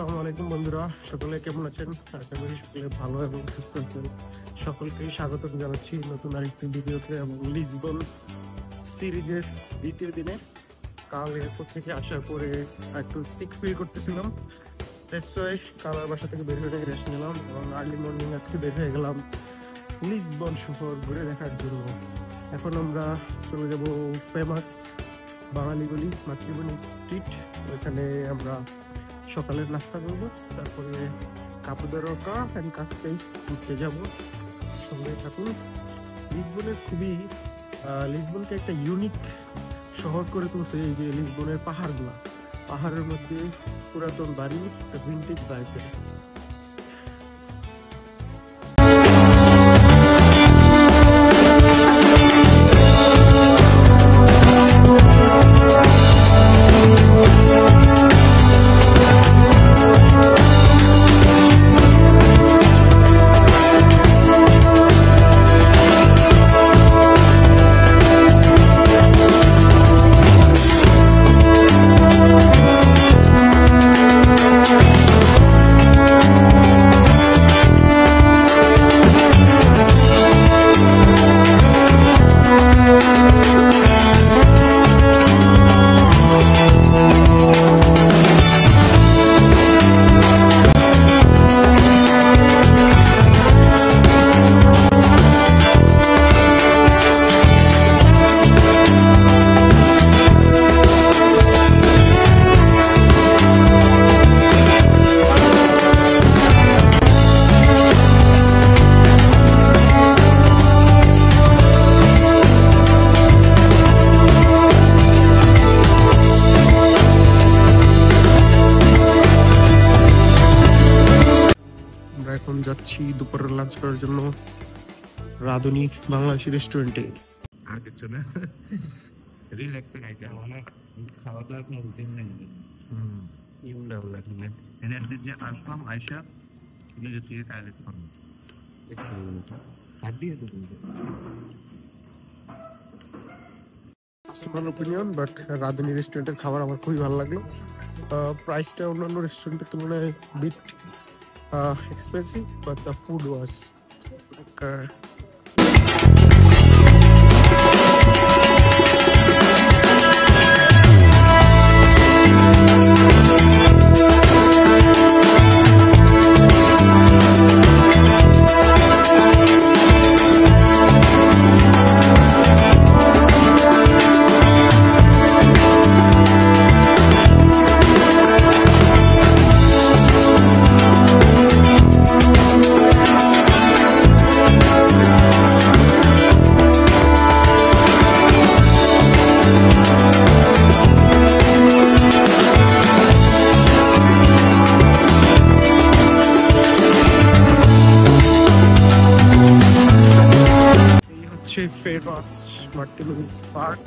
আসসালামু আলাইকুম বন্ধুরা, সকলে কেমন আছেন? আশা করি সকলে ভালো এবং সুস্থ আছেন। সকলকে স্বাগত জানাচ্ছি নতুন আরেকটি ভিডিওতে এবং লিসবন সিরিজের দ্বিতীয় দিনে। কাল এয়ারপোর্ট থেকে আসার পরে একটু সিক ফিল করতেছিলাম, কাল বাসা থেকে বের হয়ে রেস্ট নিলাম এবং আর্লি মর্নিং আজকে বের হয়ে গেলাম লিসবন শহর ঘুরে দেখার জন্য। এখন আমরা চলে যাব ফেমাস বাঙালি গলি মাতৃবনী স্ট্রিট, ওইখানে আমরা সকালের নাস্তা করবো, তারপরে কাপুদারকা অ্যান্ড কাস্টেইস ঘুরতে যাব। সঙ্গে থাকুন। লিসবনকে একটা ইউনিক শহর করে তুলছে এই যে লিসবনের পাহাড়ের মধ্যে পুরাতন বাড়ি, একটা ভিন্টেজ ভাইব দেয়। এখন যাচ্ছি দুপুরের লাঞ্চ করার জন্য রাধুনী বাংলাদেশি রেস্টুরেন্টে। আর কিছু না, রিল্যাক্সে খাইতে হবে, খাওয়া দাওয়া কোনো রুটিন নেই। এনে একদিন যে আসলাম আয়সা নিজের থেকে খাই দিতে পারবো, পার্সোনাল ওপিনিয়ন, বাট রাধুনী রেস্টুরেন্টের খাবার আমার খুবই ভালো লাগলো। প্রাইসটা অন্যান্য রেস্টুরেন্টের তুলনায় bit expensive, but the food was famous Martinez Park.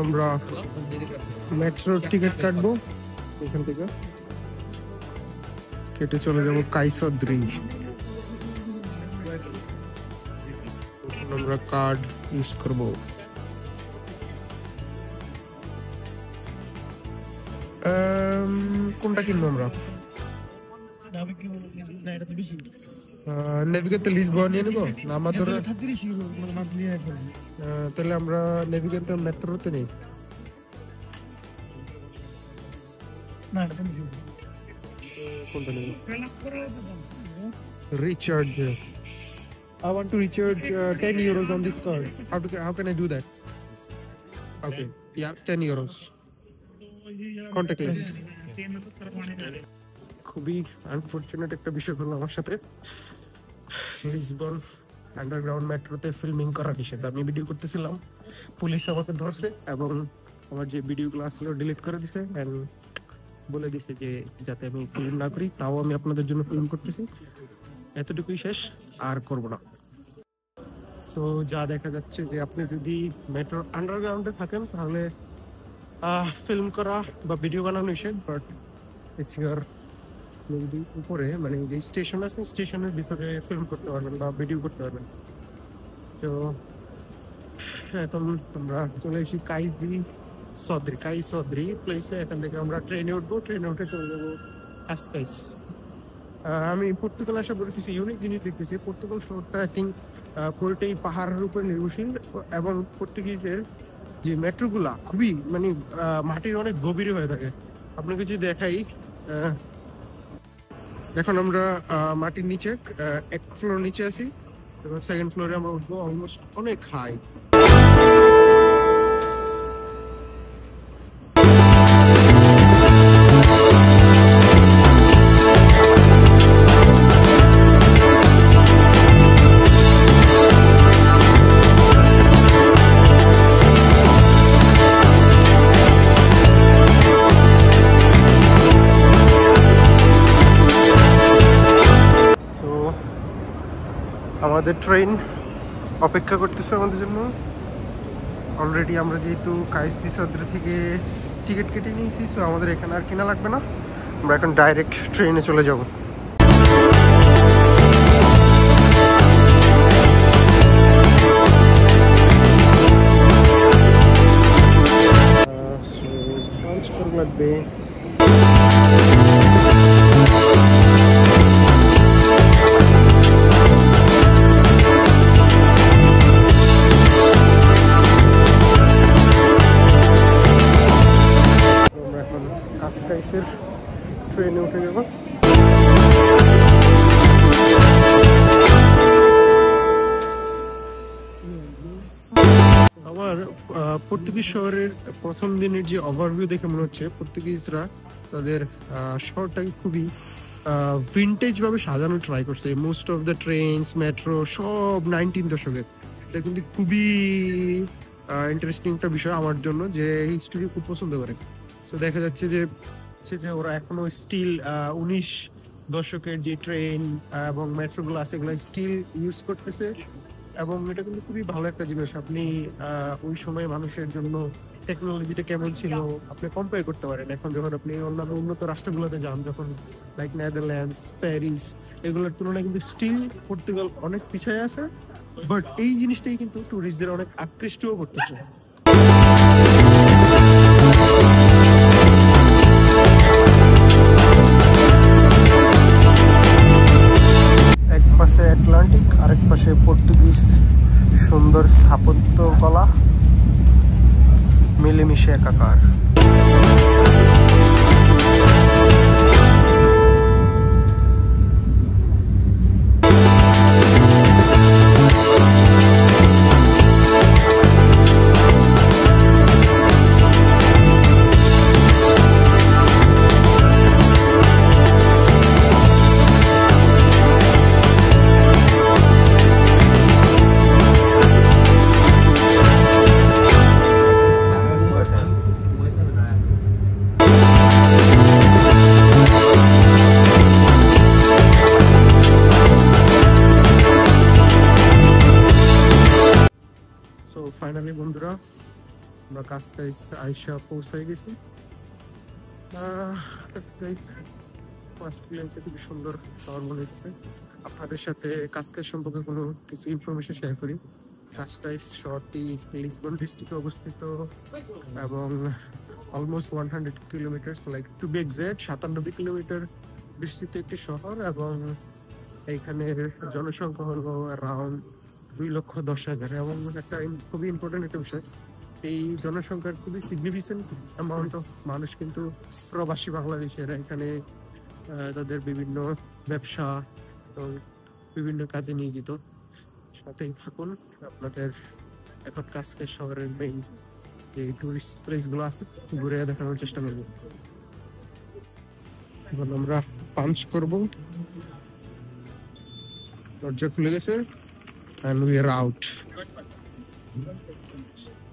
আমরা মেট্রোর টিকিট কাটবো, এখান থেকে কেটে চলে যাবো কাইসদ্রি। আমরা কার্ড ইউজ করবো। কোনটা কিনবো আমরা? নেভিগেতে লিসবন নিয়ে নেবো না আমাদের? তাহলে আমরা নেভিগেতে মেট্রোতে নেই। Recharge. I want to recharge 10 euros on this card. How can I do that? Okay. Yeah, 10 euros. Contactless. খুবই আনফরচুনেট একটা বিষয় হলো আমার সাথে। লিসবন আন্ডারগ্রাউন্ড মেট্রোতে ফিল্মিং করা নিষেধ। আমি ভিডিও করতেছিলাম, পুলিশ আমাকে ধরছে এবং আমার যে ভিডিওগুলো আসলে ডিলিট করে দিছে এন্ড বলে দিছে যে যাতে আমি ফিল্ম না করি। তাও আমি আপনাদের জন্য ফিল্ম করতেছি, এতটুকুই শেষ, আর করব না। তো যা দেখা যাচ্ছে যে আপনি যদি মেট্রো আন্ডারগ্রাউন্ডে থাকেন তাহলে ফিল্ম করা বা ভিডিও বানানো নিষেধ, বাট ইফ ইউর যদি উপরে মানে যে স্টেশন আছে স্টেশনের ভিতরে ফিল্ম করতে পারবেন বা ভিডিও করতে পারবেন। তো এখন আমরা চলে এসেছি কাই সদ্রি প্লেসে। এখান থেকে আমরা ট্রেনে উঠবো, ট্রেনে উঠে চলে যাবো কাসকাইস। আমি পর্তুগাল আসার পরে কিছু ইউনিক জিনিস দেখতেছি। পর্তুগাল শহরটা আই থিঙ্ক পুরোটাই পাহাড়ের উপর নির্ভরশীল এবং পর্তুগিজের যে মেট্রোগুলা খুবই মানে মাটির অনেক গভীরে হয়ে থাকে। আপনাকে যদি দেখাই, এখন আমরা মাটির নিচে এক ফ্লোর নিচে আছি এবং সেকেন্ড ফ্লোরে আমরা উঠবো অলমোস্ট অনেক হাই। আমাদের ট্রেন অপেক্ষা করতেছে আমাদের জন্য। অলরেডি আমরা যেহেতু কাইসদিসদ্র থেকে টিকিট কেটে নিয়েছি, সো আমাদের এখানে আর কেনা লাগবে না, আমরা এখন ডাইরেক্ট ট্রেনে চলে যাব। লাগবে কাসকাইসের ট্রেনে উঠে যাব। আমার পর্তুগিজ শহরের প্রথম দিনের যে ওভারভিউ দেখে মনে হচ্ছে পর্তুগিজরা তাদের শহরটাকে খুবই ভিন্টেজ ভাবে সাজানো ট্রাই করছে। Most of the trains metro সব 19 দশকের। এটা কিন্তু খুবই ইন্টারেস্টিং একটা বিষয় আমার জন্য, যে হিস্ট্রি খুব পছন্দ করে। তো দেখা যাচ্ছে যে ওরা এখনো স্টিল 19 দশকের যে ট্রেন এবং মেট্রোগুলো আছে এগুলো স্টিল ইউজ করতেছে এবং এটা কিন্তু খুবই ভালো একটা জিনিস। আপনি ওই সময় মানুষের জন্য টেকনোলজিটা কেমন ছিল আপনি কম্পেয়ার করতে পারেন। এখন যখন আপনি অন্যান্য উন্নত রাষ্ট্রগুলোতে যান, যখন লাইক নেদারল্যান্ডস, প্যারিস, এগুলোর তুলনায় কিন্তু স্টিল পর্তুগাল অনেক পিছিয়ে আছে, বাট এই জিনিসটাই কিন্তু টুরিস্টদের অনেক আকৃষ্টও করতেছে। এক পাশে আটলান্টিক, আরেক পাশে পর্তুগিজ সুন্দর স্থাপত্য কলা মিলেমিশে একাকার। ফাইনালি বন্ধুরা আমরা কাসকাইস আইসা পৌঁছাই গেছি। কাসকাইস ফার্স্ট গ্ল্যান্সে খুবই সুন্দর শহর মনে হচ্ছে। আপনাদের সাথে কাসকাইস সম্পর্কে কোনো কিছু ইনফরমেশন শেয়ার করি। কাসকাইস শহরটি লিসবন ডিস্ট্রিক্টে অবস্থিত এবং almost 100 kilometre, like to be exact 97 kilometre বিস্তৃত একটি শহর এবং এইখানে জনসংখ্যা হলো অ্যারাউন্ড 2,10,000 এবং একটা খুবই ইম্পর্টেন্ট একটা বিষয়, এই জনসংখ্যার খুবই সিগনিফিকেন্ট অ্যামাউন্ট অফ মানুষ কিন্তু প্রবাসী বাংলাদেশের এখানে তাদের বিভিন্ন ব্যবসা এবং বিভিন্ন কাজে নিয়োজিত। সাথেই থাকুন, আপনাদের এখন কাসকাইস শহরের মেইন যে টুরিস্ট প্লেসগুলো আছে ঘুরে দেখানোর চেষ্টা করব। এখন আমরা পাঞ্চ করব, দরজা খুলে গেছে and we are out.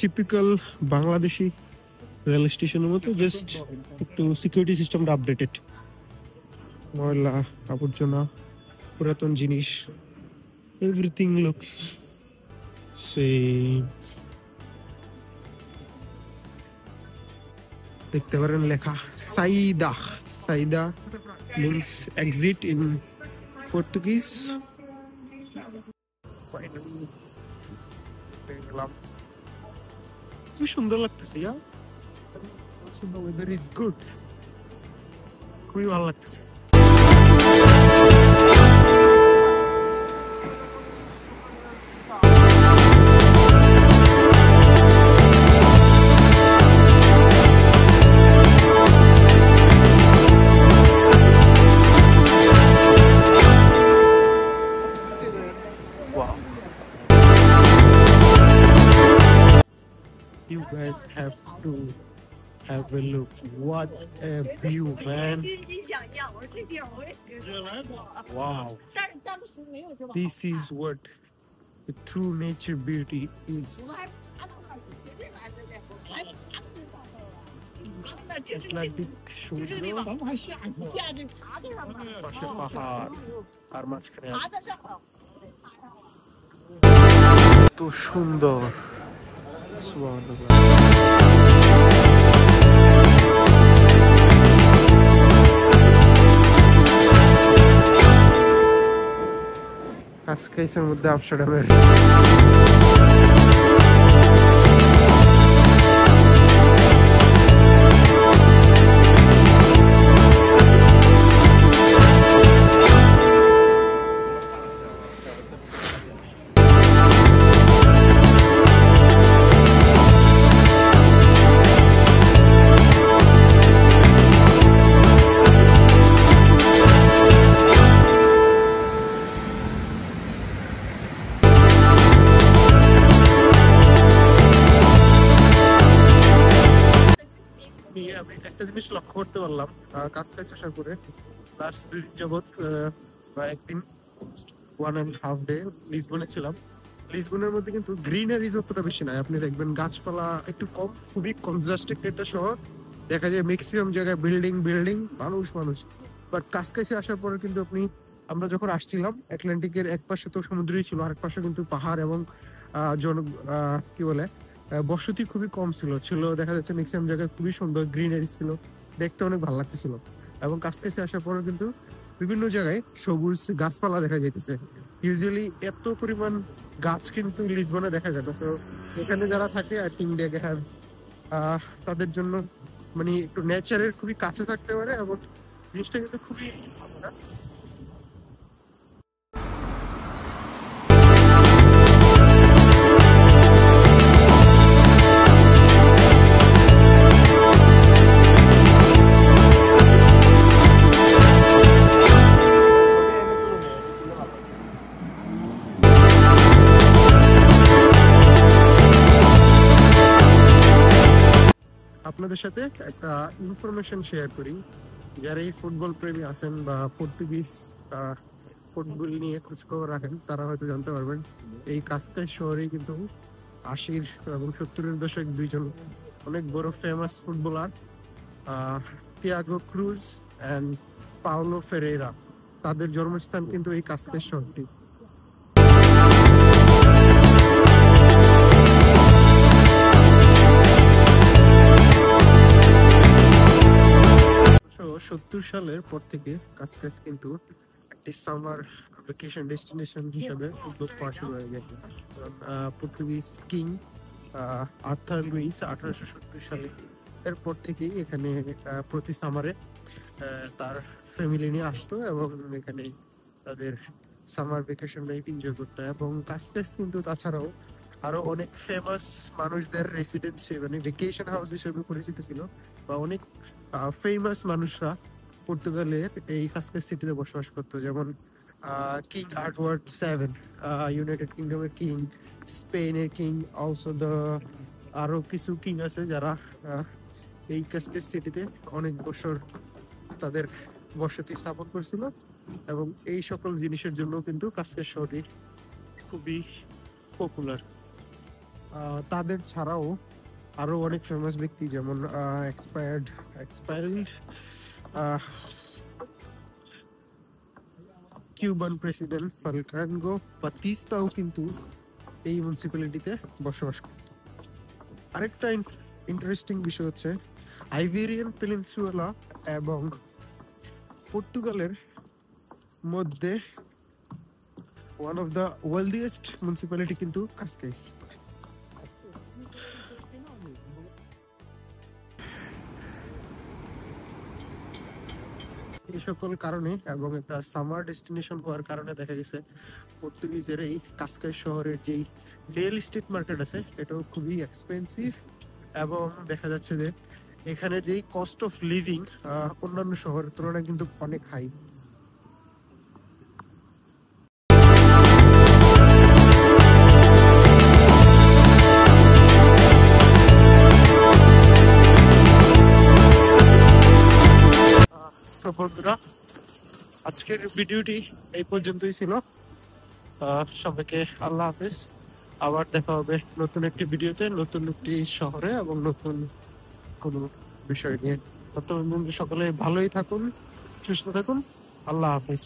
Typical Bangladeshi rail স্টেশনের মতো, জাস্ট একটু সিকিউরিটি সিস্টেমটা আপডেটেড। ময়লা আবর্জনা, পুরাতন জিনিস, এভরিথিং লুকস সেম। দেখতে পারেন লেখা Saida. Saida means exit in Portuguese. কি সুন্দর লাগতেছে, ওয়েদার ইজ গুড, খুবই ভালো লাগতেছে। You guys have to have a look. What a view, man! Wow. This is what the true nature beauty is. Atlantic সমুদ্র, পাশে পাহাড়, আর মাঝখানে এত সুন্দর। কাসকাইসের মধ্যে আমস্টারডামের আমি একটা জিনিস লক্ষ্য করতে পারলাম কাজটা আসার পরে, লাস্ট 2 দিন যাবৎ বা একদিন 1.5 ডে লিসবনে ছিলাম। লিসবনের মধ্যে কিন্তু গ্রিনারিজ অতটা বেশি নাই, আপনি দেখবেন গাছপালা একটু কম, খুবই কনজাস্টেড একটা শহর, দেখা যায় ম্যাক্সিমাম জায়গায় বিল্ডিং বিল্ডিং, মানুষ মানুষ। বাট কাছকাছি আসার পরে কিন্তু আমরা যখন আসছিলাম আটলান্টিকের এক পাশে তো সমুদ্রই ছিল, আরেক পাশে কিন্তু পাহাড় এবং কি বলে বসতি খুবই কম ছিল দেখা যাচ্ছে ম্যাক্সিমাম জায়গায় খুবই সুন্দর গ্রিনারি ছিল, দেখতে অনেক ভালো লাগতেছিল। এবং কাছকাছি আসার পরে কিন্তু বিভিন্ন জায়গায় সবুজ গাছপালা দেখা যাইতেছে। ইউজুয়ালি এত পরিমাণ গাছ কিন্তু লিসবনে দেখা যায় না, তো এখানে যারা থাকে আই থিঙ্ক দে হ্যাভ তাদের জন্য মানে একটু নেচারের খুবই কাছে থাকতে পারে, এবং জিনিসটা কিন্তু খুবই ভালো না? আপনাদের সাথে একটা ইনফরমেশন শেয়ার করি, যারা এই ফুটবল প্রেমী আছেন বা পর্তুগিজ ফুটবল নিয়ে খোঁজখবর রাখেন, তারা হয়তো জানতে পারবেন এই কাসকাই শহরেই কিন্তু 80 এবং 70-এর দশক দুইজন অনেক বড় famous footballer Tiago Cruz and Paulo Ferreira, তাদের জন্মস্থান কিন্তু এই কাসকাই শহরটি। সালের পর থেকে কাসকাস কিন্তু একটি সামার ভ্যাকেশন ডেস্টিনেশন হিসেবে উদ্যোগ পাওয়া শুরু হয়ে গেছে। পর্তুগিজ কিং আর্থার লুইস 1870 সালে এরপর থেকেই এখানে প্রতি সামারে তার ফ্যামিলি নিয়ে আসতো এবং এখানে তাদের সামার ভ্যাকেশন এনজয় করতো। এবং কাসকাস কিন্তু তাছাড়াও আরো অনেক ফেমাস মানুষদের রেসিডেন্স মানে ভ্যাকেশন হাউস হিসেবে পরিচিত ছিল, বা অনেক ফেমাস মানুষরা পর্তুগালের এই কাসকাস সিটিতে বসবাস করতো, যেমন কিং এডওয়ার্ড 7, ইউনাইটেড কিংডমের কিং, স্পেনের কিং, অলসো আরো কিছু কিং আছে যারা এই কাসকাস সিটিতে অনেক বছর তাদের বসতি স্থাপন করেছিল। এবং এই সকল জিনিসের জন্য কিন্তু কাসকাস শহরটি খুবই পপুলার। তাদের ছাড়াও আরো অনেক ফেমাস ব্যক্তি যেমন এক্সপায়ার্ড কিউবান প্রেসিডেন্ট ফালকানগো বাতিস্তাও কিন্তু এই মিউনিসিপ্যালিটিতে বসবাস করত। আরেকটা ইন্টারেস্টিং বিষয় হচ্ছে আইবেরিয়ান পেনিনসুলা এবং পর্তুগালের মধ্যে one of the wealthiest municipality কিন্তু কাসকাইস। এই সকল কারণে এবং একটা সামার ডেস্টিনেশন হওয়ার কারণে দেখা গেছে পর্তুগিজের এই কাসকাই শহরের যেই রিয়েল এস্টেট মার্কেট আছে এটাও খুবই এক্সপেন্সিভ, এবং দেখা যাচ্ছে যে এখানে যেই কস্ট অফ লিভিং অন্যান্য শহরের তুলনায় কিন্তু অনেক হাই। বন্ধুরা, আজকের ভিডিওটি এই পর্যন্তই ছিল। সবাইকে আল্লাহ হাফেজ। আবার দেখা হবে নতুন একটি ভিডিওতে, নতুন একটি শহরে এবং নতুন কোনো বিষয় নিয়ে। সকলে ভালোই থাকুন, সুস্থ থাকুন। আল্লাহ হাফেজ।